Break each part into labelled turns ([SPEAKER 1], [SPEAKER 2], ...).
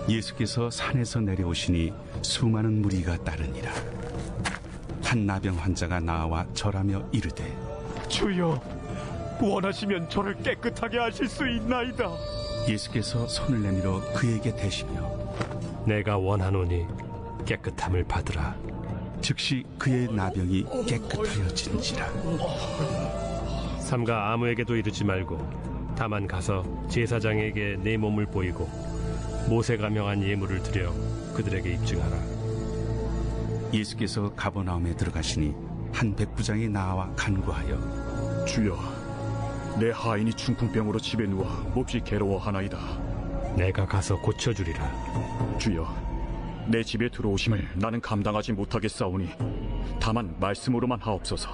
[SPEAKER 1] 예수께서 산에서 내려오시니 수많은 무리가 따르니라. 한 나병 환자가 나와 절하며 이르되,
[SPEAKER 2] 주여, 원하시면 저를 깨끗하게 하실 수 있나이다.
[SPEAKER 1] 예수께서 손을 내밀어 그에게 대시며,
[SPEAKER 3] 내가 원하노니 깨끗함을 받으라.
[SPEAKER 1] 즉시 그의 나병이 깨끗하여진지라.
[SPEAKER 3] 삼가 아무에게도 이르지 말고 다만 가서 제사장에게 내 몸을 보이고 모세가 명한 예물을 드려 그들에게 입증하라.
[SPEAKER 1] 예수께서 가버나움에 들어가시니 한 백부장이 나와 간구하여,
[SPEAKER 2] 주여, 내 하인이 중풍병으로 집에 누워 몹시 괴로워하나이다.
[SPEAKER 3] 내가 가서 고쳐주리라.
[SPEAKER 2] 주여, 내 집에 들어오심을 나는 감당하지 못하겠사오니 다만 말씀으로만 하옵소서.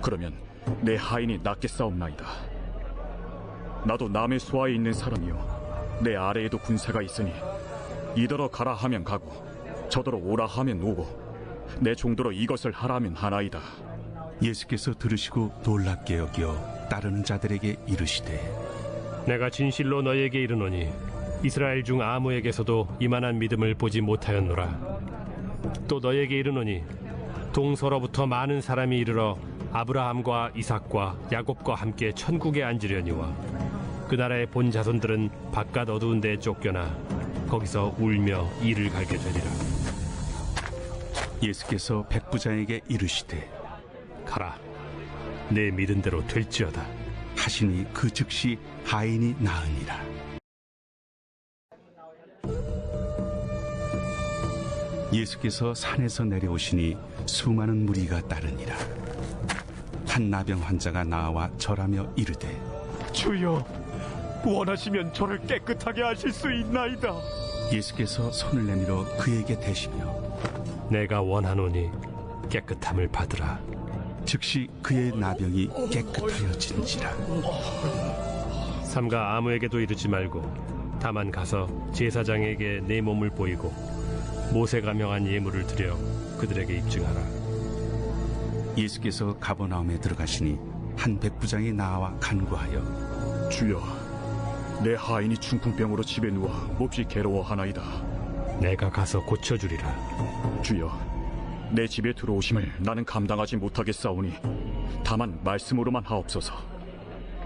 [SPEAKER 2] 그러면 내 하인이 낫겠사옵나이다. 나도 남의 수하에 있는 사람이요, 내 아래에도 군사가 있으니 이더러 가라 하면 가고 저더러 오라 하면 오고 내 종도로 이것을 하라 하면 하나이다.
[SPEAKER 1] 예수께서 들으시고 놀랍게 여겨 따르는 자들에게 이르시되,
[SPEAKER 3] 내가 진실로 너희에게 이르노니 이스라엘 중 아무에게서도 이만한 믿음을 보지 못하였노라. 또 너희에게 이르노니 동서로부터 많은 사람이 이르러 아브라함과 이삭과 야곱과 함께 천국에 앉으려니와 그 나라의 본 자손들은 바깥 어두운 데에 쫓겨나 거기서 울며 이를 갈게 되리라.
[SPEAKER 1] 예수께서 백부장에게 이르시되,
[SPEAKER 3] 가라, 내 믿은 대로 될지어다
[SPEAKER 1] 하시니 그 즉시 하인이 나으니라. 예수께서 산에서 내려오시니 수많은 무리가 따르니라. 한 나병 환자가 나와 절하며 이르되,
[SPEAKER 2] 주여, 원하시면 저를 깨끗하게 하실 수 있나이다.
[SPEAKER 1] 예수께서 손을 내밀어 그에게 대시며,
[SPEAKER 3] 내가 원하노니 깨끗함을 받으라.
[SPEAKER 1] 즉시 그의 나병이 깨끗하여진지라.
[SPEAKER 3] 삼가 아무에게도 이르지 말고 다만 가서 제사장에게 내 몸을 보이고 모세가 명한 예물을 드려 그들에게 입증하라.
[SPEAKER 1] 예수께서 가버나움에 들어가시니 한 백부장이 나와 간구하여,
[SPEAKER 2] 주여, 내 하인이 중풍병으로 집에 누워 몹시 괴로워하나이다.
[SPEAKER 3] 내가 가서 고쳐주리라.
[SPEAKER 2] 주여, 내 집에 들어오심을 나는 감당하지 못하겠사오니 다만 말씀으로만 하옵소서.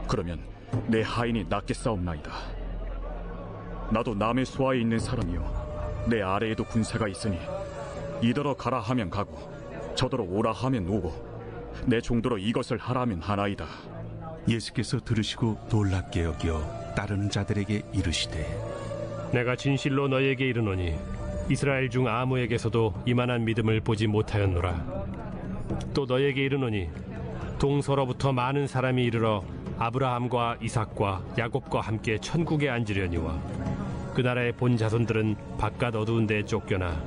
[SPEAKER 2] 그러면 내 하인이 낫겠사옵나이다. 나도 남의 수하에 있는 사람이요, 내 아래에도 군사가 있으니 이더러 가라 하면 가고 저더러 오라 하면 오고 내 종도로 이것을 하라 하면 하나이다.
[SPEAKER 1] 예수께서 들으시고 놀랍게 여겨 따르는 자들에게 이르시되,
[SPEAKER 3] 내가 진실로 너희에게 이르노니 이스라엘 중 아무에게서도 이만한 믿음을 보지 못하였노라. 또 너희에게 이르노니 동서로부터 많은 사람이 이르러 아브라함과 이삭과 야곱과 함께 천국에 앉으려니와 그 나라의 본 자손들은 바깥 어두운 데에 쫓겨나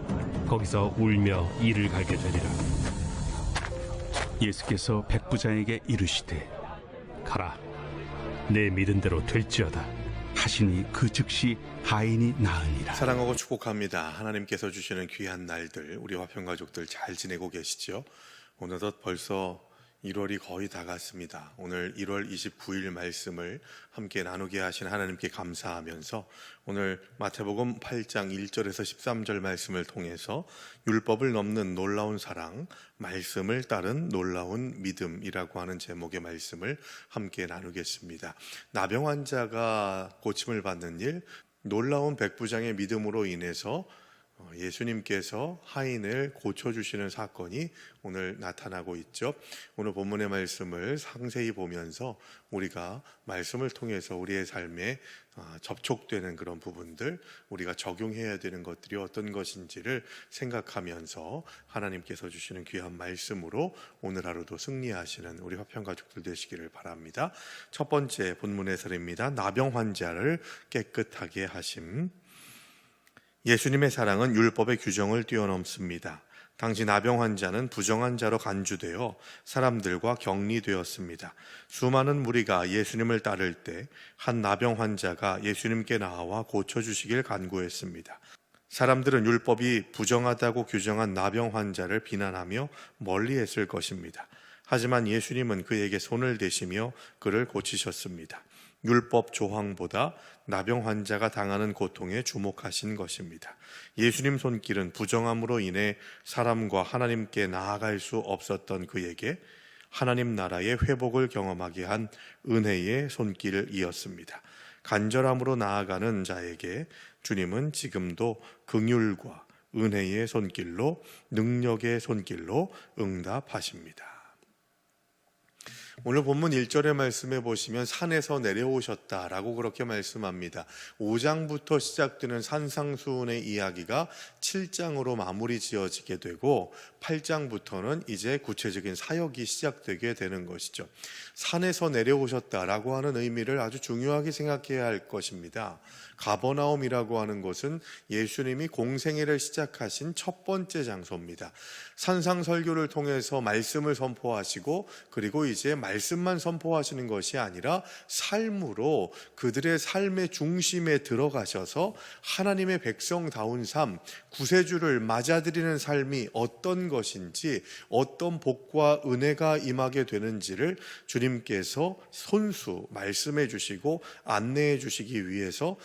[SPEAKER 3] 거기서 울며 이를 갈게 되리라.
[SPEAKER 1] 예수께서 백부장에게 이르시되,
[SPEAKER 3] 가라, 내 믿은 대로 될지어다
[SPEAKER 1] 하시니 그 즉시 하인이 나으니라.
[SPEAKER 4] 사랑하고 축복합니다. 하나님께서 주시는 귀한 날들, 우리 화평가족들 잘 지내고 계시죠? 어느덧 벌써 1월이 거의 다 갔습니다. 오늘 1월 29일 말씀을 함께 나누게 하신 하나님께 감사하면서 오늘 마태복음 8장 1절에서 13절 말씀을 통해서 율법을 넘는 놀라운 사랑, 말씀을 따른 놀라운 믿음이라고 하는 제목의 말씀을 함께 나누겠습니다. 나병 환자가 고침을 받는 일, 놀라운 백부장의 믿음으로 인해서 예수님께서 하인을 고쳐주시는 사건이 오늘 나타나고 있죠. 오늘 본문의 말씀을 상세히 보면서 우리가 말씀을 통해서 우리의 삶에 접촉되는 그런 부분들, 우리가 적용해야 되는 것들이 어떤 것인지를 생각하면서 하나님께서 주시는 귀한 말씀으로 오늘 하루도 승리하시는 우리 화평가족들 되시기를 바랍니다. 첫 번째 본문에서입니다. 나병 환자를 깨끗하게 하심. 예수님의 사랑은 율법의 규정을 뛰어넘습니다. 당시 나병 환자는 부정한 자로 간주되어 사람들과 격리되었습니다. 수많은 무리가 예수님을 따를 때 한 나병 환자가 예수님께 나와 고쳐주시길 간구했습니다. 사람들은 율법이 부정하다고 규정한 나병 환자를 비난하며 멀리했을 것입니다. 하지만 예수님은 그에게 손을 대시며 그를 고치셨습니다. 율법 조항보다 나병 환자가 당하는 고통에 주목하신 것입니다. 예수님 손길은 부정함으로 인해 사람과 하나님께 나아갈 수 없었던 그에게 하나님 나라의 회복을 경험하게 한 은혜의 손길이었습니다. 간절함으로 나아가는 자에게 주님은 지금도 긍휼과 은혜의 손길로, 능력의 손길로 응답하십니다. 오늘 본문 1절의 말씀에 보시면 산에서 내려오셨다라고 그렇게 말씀합니다. 5장부터 시작되는 산상수훈의 이야기가 7장으로 마무리 지어지게 되고 8장부터는 이제 구체적인 사역이 시작되게 되는 것이죠. 산에서 내려오셨다라고 하는 의미를 아주 중요하게 생각해야 할 것입니다. 가버나움이라고 하는 곳은 예수님이 공생애를 시작하신 첫 번째 장소입니다. 산상설교를 통해서 말씀을 선포하시고 그리고 이제 말씀만 선포하시는 것이 아니라 삶으로 그들의 삶의 중심에 들어가셔서 하나님의 백성다운 삶, 구세주를 맞아들이는 삶이 어떤 것인지, 어떤 복과 은혜가 임하게 되는지를 주님께서 손수 말씀해 주시고 안내해 주시기 위해서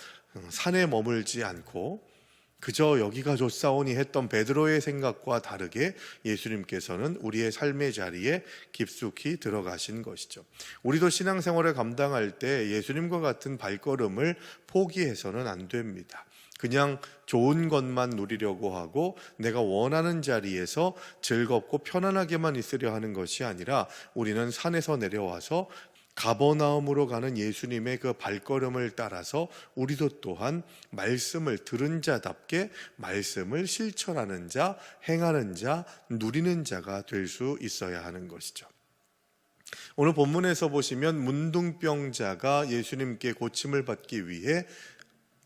[SPEAKER 4] 산에 머물지 않고 그저 여기가 좋사오니 했던 베드로의 생각과 다르게 예수님께서는 우리의 삶의 자리에 깊숙이 들어가신 것이죠. 우리도 신앙생활을 감당할 때 예수님과 같은 발걸음을 포기해서는 안 됩니다. 그냥 좋은 것만 누리려고 하고 내가 원하는 자리에서 즐겁고 편안하게만 있으려 하는 것이 아니라 우리는 산에서 내려와서 가버나움으로 가는 예수님의 그 발걸음을 따라서 우리도 또한 말씀을 들은 자답게 말씀을 실천하는 자, 행하는 자, 누리는 자가 될 수 있어야 하는 것이죠. 오늘 본문에서 보시면 문둥병자가 예수님께 고침을 받기 위해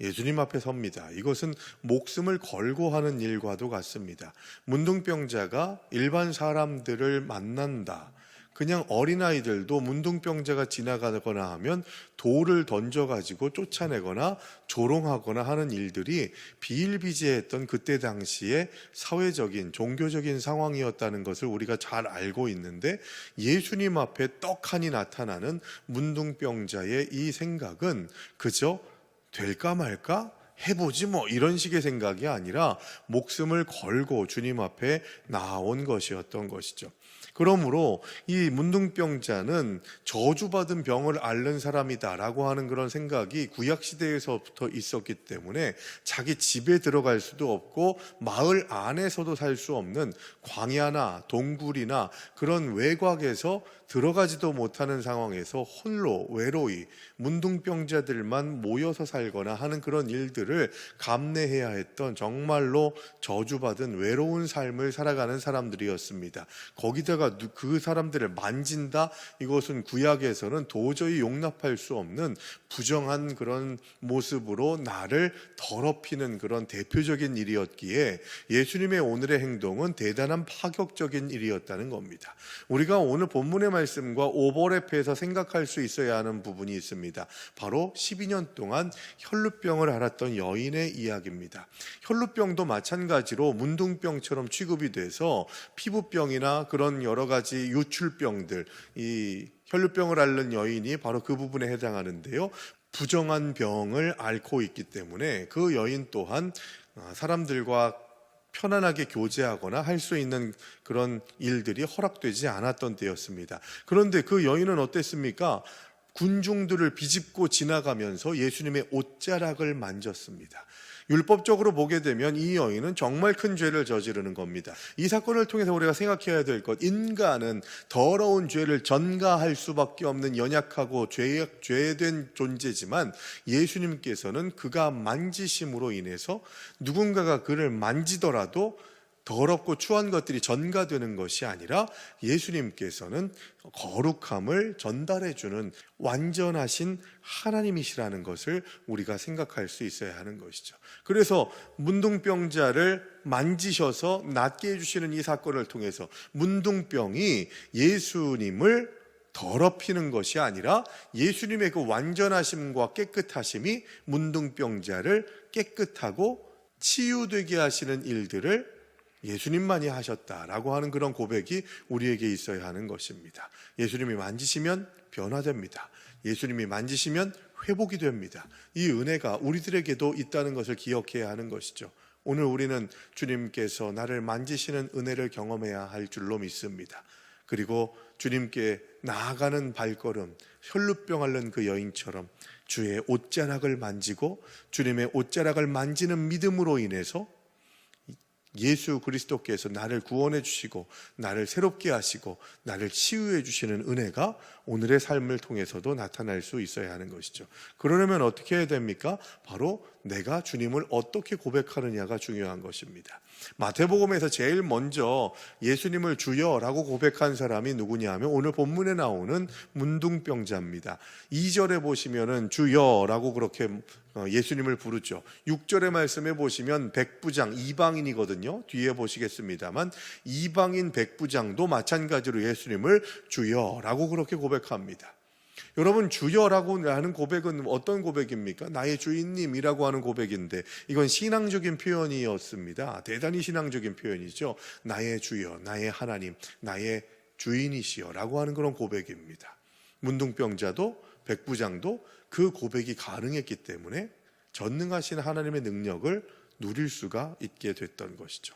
[SPEAKER 4] 예수님 앞에 섭니다. 이것은 목숨을 걸고 하는 일과도 같습니다. 문둥병자가 일반 사람들을 만난다. 그냥 어린아이들도 문둥병자가 지나가거나 하면 돌을 던져가지고 쫓아내거나 조롱하거나 하는 일들이 비일비재했던 그때 당시에 사회적인, 종교적인 상황이었다는 것을 우리가 잘 알고 있는데 예수님 앞에 떡하니 나타나는 문둥병자의 이 생각은 그저 될까 말까? 해보지 뭐 이런 식의 생각이 아니라 목숨을 걸고 주님 앞에 나아온 것이었던 것이죠. 그러므로 이 문둥병자는 저주받은 병을 앓는 사람이다라고 하는 그런 생각이 구약시대에서부터 있었기 때문에 자기 집에 들어갈 수도 없고 마을 안에서도 살 수 없는 광야나 동굴이나 그런 외곽에서 들어가지도 못하는 상황에서 홀로 외로이 문둥병자들만 모여서 살거나 하는 그런 일들을 감내해야 했던 정말로 저주받은 외로운 삶을 살아가는 사람들이었습니다. 거기다가 그 사람들을 만진다? 이것은 구약에서는 도저히 용납할 수 없는 부정한 그런 모습으로 나를 더럽히는 그런 대표적인 일이었기에 예수님의 오늘의 행동은 대단한 파격적인 일이었다는 겁니다. 우리가 오늘 본문의 말씀과 오버랩해서 생각할 수 있어야 하는 부분이 있습니다. 바로 12년 동안 혈루병을 앓았던 여인의 이야기입니다. 혈루병도 마찬가지로 문둥병처럼 취급이 돼서 피부병이나 그런 여러 가지 유출병들, 이 혈루병을 앓는 여인이 바로 그 부분에 해당하는데요. 부정한 병을 앓고 있기 때문에 그 여인 또한 사람들과 편안하게 교제하거나 할 수 있는 그런 일들이 허락되지 않았던 때였습니다. 그런데 그 여인은 어땠습니까? 군중들을 비집고 지나가면서 예수님의 옷자락을 만졌습니다. 율법적으로 보게 되면 이 여인은 정말 큰 죄를 저지르는 겁니다. 이 사건을 통해서 우리가 생각해야 될 것, 인간은 더러운 죄를 전가할 수밖에 없는 연약하고 죄된 존재지만 예수님께서는 그가 만지심으로 인해서 누군가가 그를 만지더라도 더럽고 추한 것들이 전가되는 것이 아니라 예수님께서는 거룩함을 전달해주는 완전하신 하나님이시라는 것을 우리가 생각할 수 있어야 하는 것이죠. 그래서 문둥병자를 만지셔서 낫게 해주시는 이 사건을 통해서 문둥병이 예수님을 더럽히는 것이 아니라 예수님의 그 완전하심과 깨끗하심이 문둥병자를 깨끗하고 치유되게 하시는 일들을 예수님만이 하셨다라고 하는 그런 고백이 우리에게 있어야 하는 것입니다. 예수님이 만지시면 변화됩니다. 예수님이 만지시면 회복이 됩니다. 이 은혜가 우리들에게도 있다는 것을 기억해야 하는 것이죠. 오늘 우리는 주님께서 나를 만지시는 은혜를 경험해야 할 줄로 믿습니다. 그리고 주님께 나아가는 발걸음, 혈루병 앓는 그 여인처럼 주의 옷자락을 만지고 주님의 옷자락을 만지는 믿음으로 인해서 예수 그리스도께서 나를 구원해 주시고 나를 새롭게 하시고 나를 치유해 주시는 은혜가 오늘의 삶을 통해서도 나타날 수 있어야 하는 것이죠. 그러려면 어떻게 해야 됩니까? 바로 내가 주님을 어떻게 고백하느냐가 중요한 것입니다. 마태복음에서 제일 먼저 예수님을 주여라고 고백한 사람이 누구냐 하면 오늘 본문에 나오는 문둥병자입니다. 2절에 보시면은 주여라고 그렇게 예수님을 부르죠. 6절의 말씀에 보시면 백부장, 이방인이거든요. 뒤에 보시겠습니다만 이방인 백부장도 마찬가지로 예수님을 주여라고 그렇게 고백합니다. 여러분, 주여라고 하는 고백은 어떤 고백입니까? 나의 주인님이라고 하는 고백인데 이건 신앙적인 표현이었습니다. 대단히 신앙적인 표현이죠. 나의 주여, 나의 하나님, 나의 주인이시여 라고 하는 그런 고백입니다. 문둥병자도 백부장도 그 고백이 가능했기 때문에 전능하신 하나님의 능력을 누릴 수가 있게 됐던 것이죠.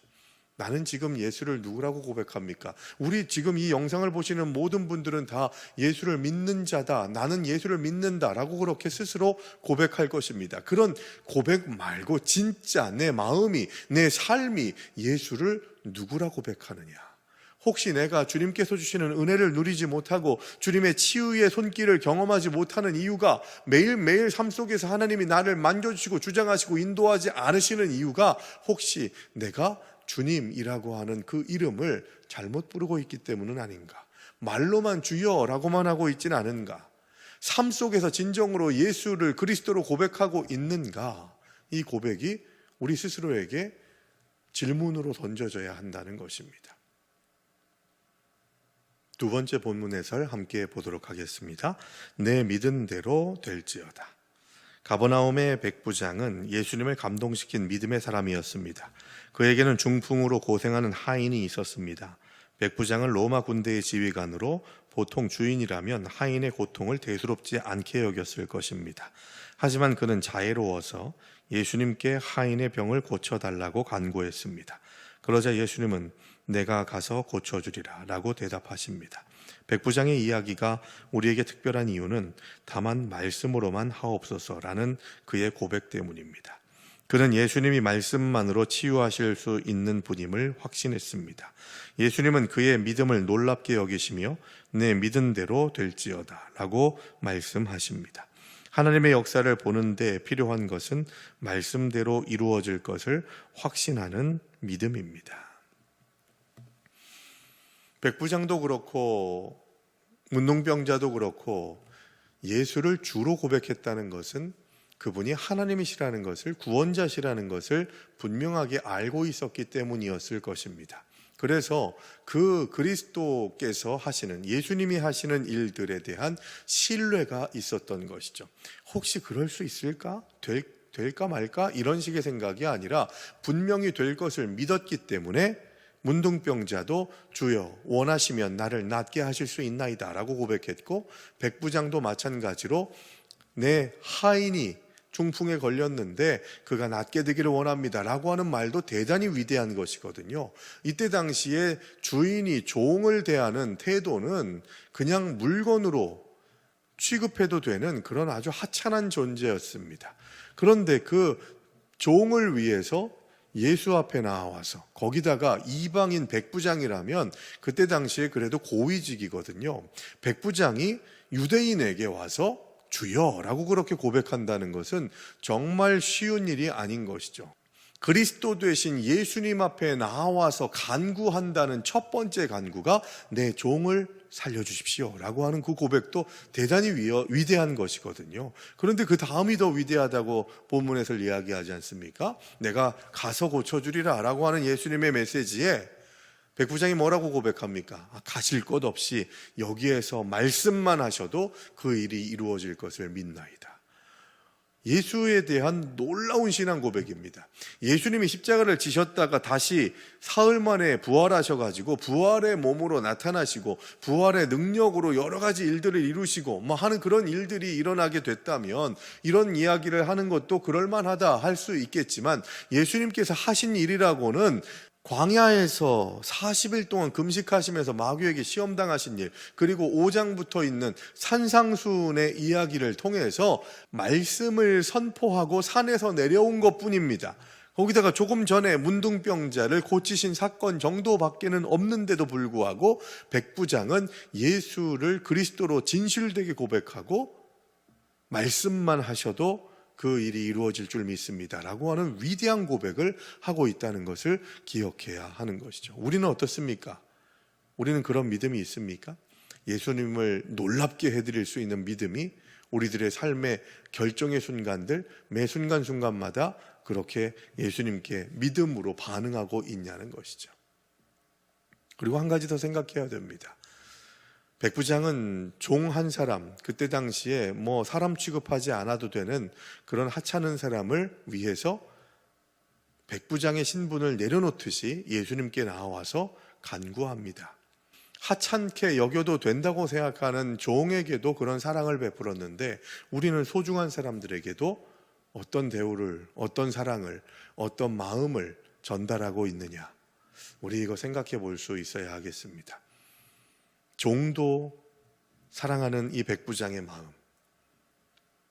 [SPEAKER 4] 나는 지금 예수를 누구라고 고백합니까? 우리 지금 이 영상을 보시는 모든 분들은 다 예수를 믿는 자다, 나는 예수를 믿는다 라고 그렇게 스스로 고백할 것입니다. 그런 고백 말고 진짜 내 마음이, 내 삶이 예수를 누구라 고백하느냐. 혹시 내가 주님께서 주시는 은혜를 누리지 못하고 주님의 치유의 손길을 경험하지 못하는 이유가 매일매일 삶 속에서 하나님이 나를 만져주시고 주장하시고 인도하지 않으시는 이유가 혹시 내가 주님이라고 하는 그 이름을 잘못 부르고 있기 때문은 아닌가? 말로만 주여라고만 하고 있지는 않은가? 삶 속에서 진정으로 예수를 그리스도로 고백하고 있는가? 이 고백이 우리 스스로에게 질문으로 던져져야 한다는 것입니다. 두 번째 본문 해설 함께 보도록 하겠습니다. 내 믿은 대로 될지어다. 가버나움의 백부장은 예수님을 감동시킨 믿음의 사람이었습니다. 그에게는 중풍으로 고생하는 하인이 있었습니다. 백부장은 로마 군대의 지휘관으로 보통 주인이라면 하인의 고통을 대수롭지 않게 여겼을 것입니다. 하지만 그는 자애로워서 예수님께 하인의 병을 고쳐달라고 간구했습니다. 그러자 예수님은 내가 가서 고쳐주리라 라고 대답하십니다. 백부장의 이야기가 우리에게 특별한 이유는 다만 말씀으로만 하옵소서라는 그의 고백 때문입니다. 그는 예수님이 말씀만으로 치유하실 수 있는 분임을 확신했습니다. 예수님은 그의 믿음을 놀랍게 여기시며 내 믿은 대로 될지어다 라고 말씀하십니다. 하나님의 역사를 보는 데 필요한 것은 말씀대로 이루어질 것을 확신하는 믿음입니다. 백부장도 그렇고 문둥병자도 그렇고 예수를 주로 고백했다는 것은 그분이 하나님이시라는 것을, 구원자시라는 것을 분명하게 알고 있었기 때문이었을 것입니다. 그래서 그 그리스도께서 하시는, 예수님이 하시는 일들에 대한 신뢰가 있었던 것이죠. 혹시 그럴 수 있을까? 될까 말까? 이런 식의 생각이 아니라 분명히 될 것을 믿었기 때문에 문둥병자도 주여 원하시면 나를 낫게 하실 수 있나이다 라고 고백했고, 백부장도 마찬가지로 내 하인이 중풍에 걸렸는데 그가 낫게 되기를 원합니다 라고 하는 말도 대단히 위대한 것이거든요. 이때 당시에 주인이 종을 대하는 태도는 그냥 물건으로 취급해도 되는 그런 아주 하찮은 존재였습니다. 그런데 그 종을 위해서 예수 앞에 나와서, 거기다가 이방인 백부장이라면 그때 당시에 그래도 고위직이거든요. 백부장이 유대인에게 와서 주여라고 그렇게 고백한다는 것은 정말 쉬운 일이 아닌 것이죠. 그리스도 되신 예수님 앞에 나와서 간구한다는 첫 번째 간구가 내 종을 살려주십시오 라고 하는 그 고백도 대단히 위대한 것이거든요. 그런데 그 다음이 더 위대하다고 본문에서 이야기하지 않습니까? 내가 가서 고쳐주리라 라고 하는 예수님의 메시지에 백부장이 뭐라고 고백합니까? 가실 것 없이 여기에서 말씀만 하셔도 그 일이 이루어질 것을 믿나이다. 예수에 대한 놀라운 신앙 고백입니다. 예수님이 십자가를 지셨다가 다시 사흘 만에 부활하셔가지고 부활의 몸으로 나타나시고 부활의 능력으로 여러 가지 일들을 이루시고 하는 그런 일들이 일어나게 됐다면 이런 이야기를 하는 것도 그럴만하다 할 수 있겠지만, 예수님께서 하신 일이라고는 광야에서 40일 동안 금식하시면서 마귀에게 시험당하신 일, 그리고 5장부터 있는 산상수훈의 이야기를 통해서 말씀을 선포하고 산에서 내려온 것뿐입니다. 거기다가 조금 전에 문둥병자를 고치신 사건 정도밖에는 없는데도 불구하고 백부장은 예수를 그리스도로 진실되게 고백하고 말씀만 하셔도 그 일이 이루어질 줄 믿습니다 라고 하는 위대한 고백을 하고 있다는 것을 기억해야 하는 것이죠. 우리는 어떻습니까? 우리는 그런 믿음이 있습니까? 예수님을 놀랍게 해드릴 수 있는 믿음이 우리들의 삶의 결정의 순간들, 매 순간순간마다 그렇게 예수님께 믿음으로 반응하고 있냐는 것이죠. 그리고 한 가지 더 생각해야 됩니다. 백부장은 종 한 사람, 그때 당시에 사람 취급하지 않아도 되는 그런 하찮은 사람을 위해서 백부장의 신분을 내려놓듯이 예수님께 나와서 간구합니다. 하찮게 여겨도 된다고 생각하는 종에게도 그런 사랑을 베풀었는데, 우리는 소중한 사람들에게도 어떤 대우를, 어떤 사랑을, 어떤 마음을 전달하고 있느냐, 우리 이거 생각해 볼 수 있어야 하겠습니다. 종도 사랑하는 이 백부장의 마음,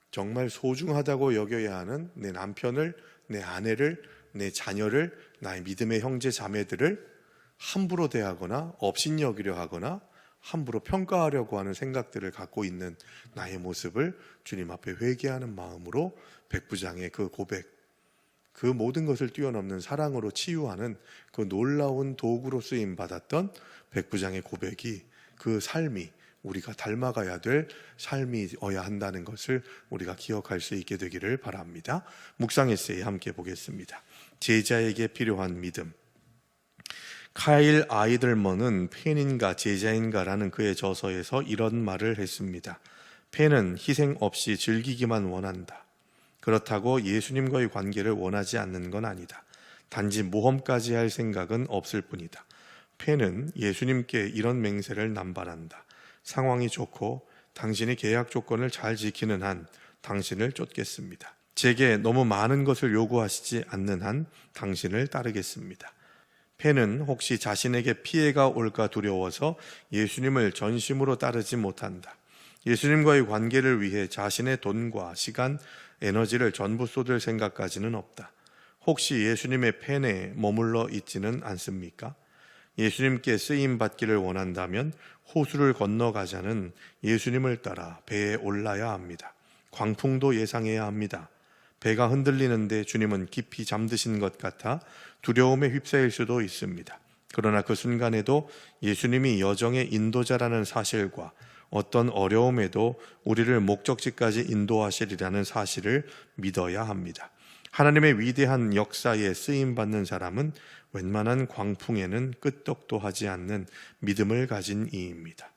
[SPEAKER 4] 정말 소중하다고 여겨야 하는 내 남편을, 내 아내를, 내 자녀를, 나의 믿음의 형제 자매들을 함부로 대하거나 업신여기려 하거나 함부로 평가하려고 하는 생각들을 갖고 있는 나의 모습을 주님 앞에 회개하는 마음으로 백부장의 그 고백, 그 모든 것을 뛰어넘는 사랑으로 치유하는 그 놀라운 도구로 쓰임 받았던 백부장의 고백이, 그 삶이 우리가 닮아가야 될 삶이어야 한다는 것을 우리가 기억할 수 있게 되기를 바랍니다. 묵상 에세이 함께 보겠습니다. 제자에게 필요한 믿음. 카일 아이들먼은 펜인가 제자인가라는 그의 저서에서 이런 말을 했습니다. 펜은 희생 없이 즐기기만 원한다. 그렇다고 예수님과의 관계를 원하지 않는 건 아니다. 단지 모험까지 할 생각은 없을 뿐이다. 펜은 예수님께 이런 맹세를 남발한다. 상황이 좋고 당신이 계약 조건을 잘 지키는 한 당신을 쫓겠습니다. 제게 너무 많은 것을 요구하시지 않는 한 당신을 따르겠습니다. 펜은 혹시 자신에게 피해가 올까 두려워서 예수님을 전심으로 따르지 못한다. 예수님과의 관계를 위해 자신의 돈과 시간, 에너지를 전부 쏟을 생각까지는 없다. 혹시 예수님의 펜에 머물러 있지는 않습니까? 예수님께 쓰임 받기를 원한다면 호수를 건너가자는 예수님을 따라 배에 올라야 합니다. 광풍도 예상해야 합니다. 배가 흔들리는데 주님은 깊이 잠드신 것 같아 두려움에 휩싸일 수도 있습니다. 그러나 그 순간에도 예수님이 여정의 인도자라는 사실과 어떤 어려움에도 우리를 목적지까지 인도하시리라는 사실을 믿어야 합니다. 하나님의 위대한 역사에 쓰임받는 사람은 웬만한 광풍에는 끄떡도 하지 않는 믿음을 가진 이입니다.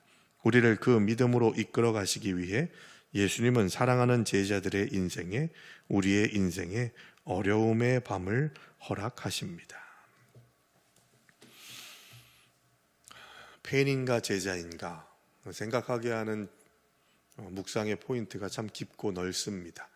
[SPEAKER 4] 우리를 그 믿음으로 이끌어 가시기 위해 예수님은 사랑하는 제자들의 인생에, 우리의 인생에 어려움의 밤을 허락하십니다. 펜인가 제자인가 생각하게 하는 묵상의 포인트가 참 깊고 넓습니다.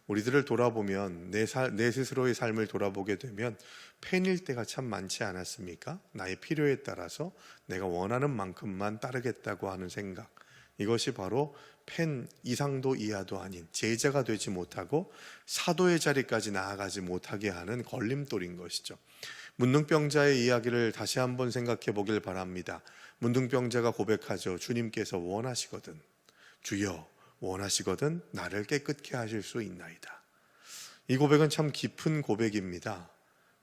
[SPEAKER 4] 우리들을 돌아보면 내 스스로의 삶을 돌아보게 되면 펜일 때가 참 많지 않았습니까? 나의 필요에 따라서 내가 원하는 만큼만 따르겠다고 하는 생각, 이것이 바로 펜 이상도 이하도 아닌 제자가 되지 못하고 사도의 자리까지 나아가지 못하게 하는 걸림돌인 것이죠. 문둥병자의 이야기를 다시 한번 생각해 보길 바랍니다. 문둥병자가 고백하죠. 주님께서 원하시거든, 주여 원하시거든 나를 깨끗게 하실 수 있나이다. 이 고백은 참 깊은 고백입니다.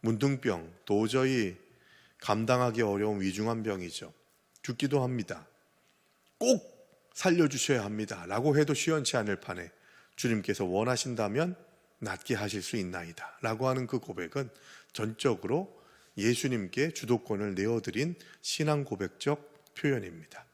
[SPEAKER 4] 문둥병, 도저히 감당하기 어려운 위중한 병이죠. 죽기도 합니다. 꼭 살려주셔야 합니다 라고 해도 시원치 않을 판에 주님께서 원하신다면 낫게 하실 수 있나이다 라고 하는 그 고백은 전적으로 예수님께 주도권을 내어드린 신앙 고백적 표현입니다.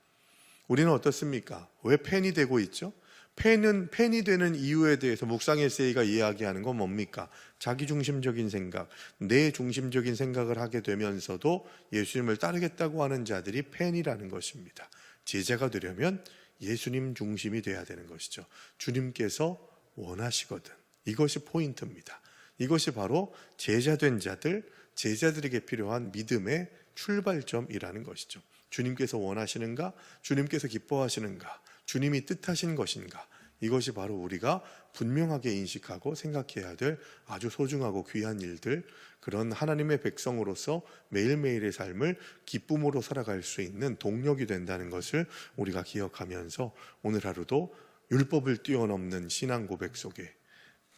[SPEAKER 4] 우리는 어떻습니까? 왜 펜이 되고 있죠? 팬이 되는 이유에 대해서 묵상 에세이가 이야기하는 건 뭡니까? 자기중심적인 생각, 내 중심적인 생각을 하게 되면서도 예수님을 따르겠다고 하는 자들이 팬이라는 것입니다. 제자가 되려면 예수님 중심이 돼야 되는 것이죠. 주님께서 원하시거든. 이것이 포인트입니다. 이것이 바로 제자된 자들, 제자들에게 필요한 믿음의 출발점이라는 것이죠. 주님께서 원하시는가? 주님께서 기뻐하시는가? 주님이 뜻하신 것인가? 이것이 바로 우리가 분명하게 인식하고 생각해야 될 아주 소중하고 귀한 일들, 그런 하나님의 백성으로서 매일매일의 삶을 기쁨으로 살아갈 수 있는 동력이 된다는 것을 우리가 기억하면서 오늘 하루도 율법을 뛰어넘는 신앙 고백 속에,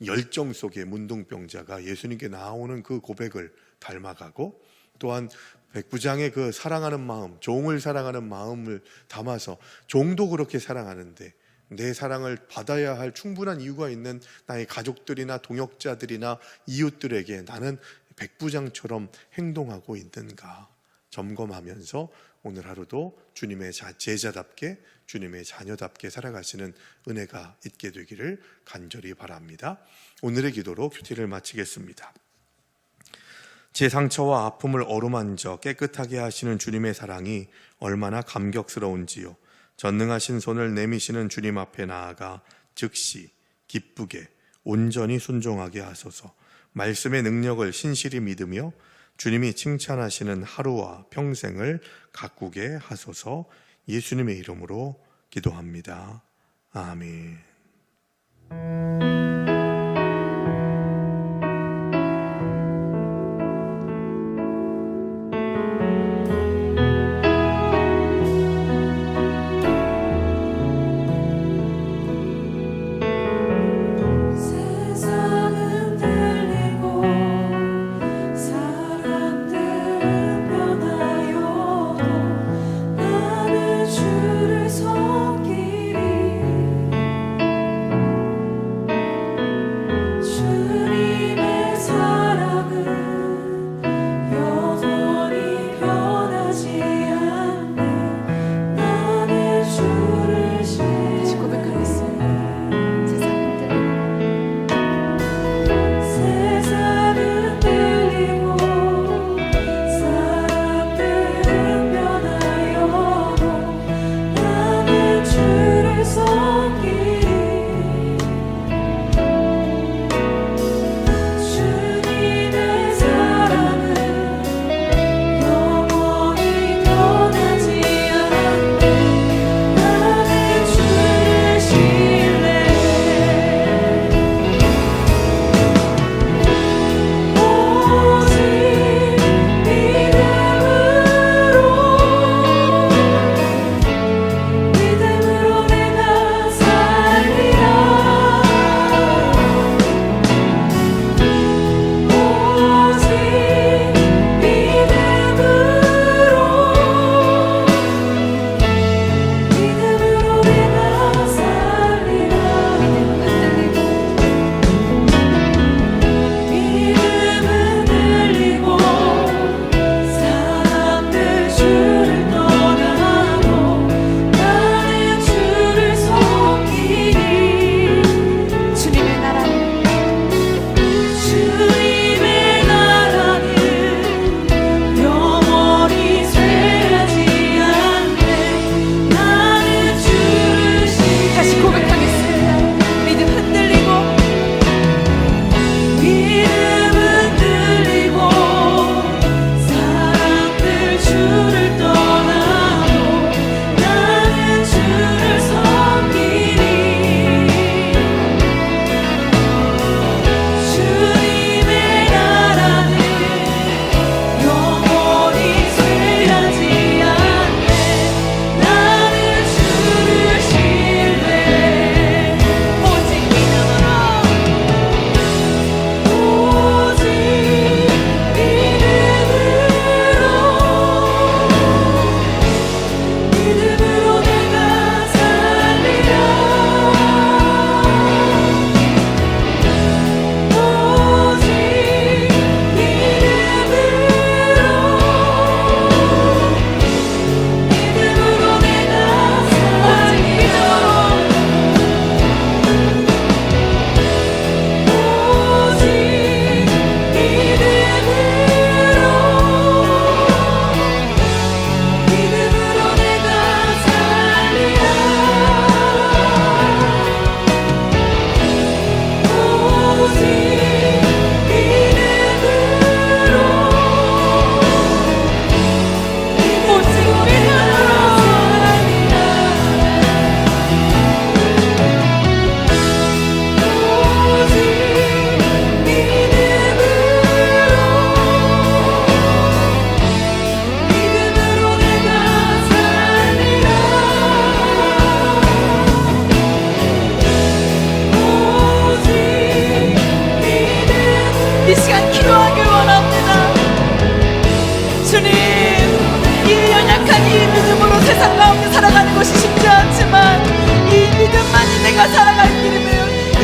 [SPEAKER 4] 열정 속에 문둥병자가 예수님께 나오는 그 고백을 닮아가고, 또한 백부장의 그 사랑하는 마음, 종을 사랑하는 마음을 담아서 종도 그렇게 사랑하는데 내 사랑을 받아야 할 충분한 이유가 있는 나의 가족들이나 동역자들이나 이웃들에게 나는 백부장처럼 행동하고 있는가 점검하면서 오늘 하루도 주님의 제자답게, 주님의 자녀답게 살아가시는 은혜가 있게 되기를 간절히 바랍니다. 오늘의 기도로 큐티를 마치겠습니다. 제 상처와 아픔을 어루만져 깨끗하게 하시는 주님의 사랑이 얼마나 감격스러운지요. 전능하신 손을 내미시는 주님 앞에 나아가 즉시 기쁘게 온전히 순종하게 하소서. 말씀의 능력을 신실히 믿으며 주님이 칭찬하시는 하루와 평생을 가꾸게 하소서. 예수님의 이름으로 기도합니다. 아멘.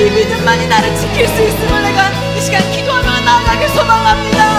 [SPEAKER 5] 이 믿음만이 나를 지킬 수 있음을 내가 이 시간 기도하며 나아가길 소망합니다.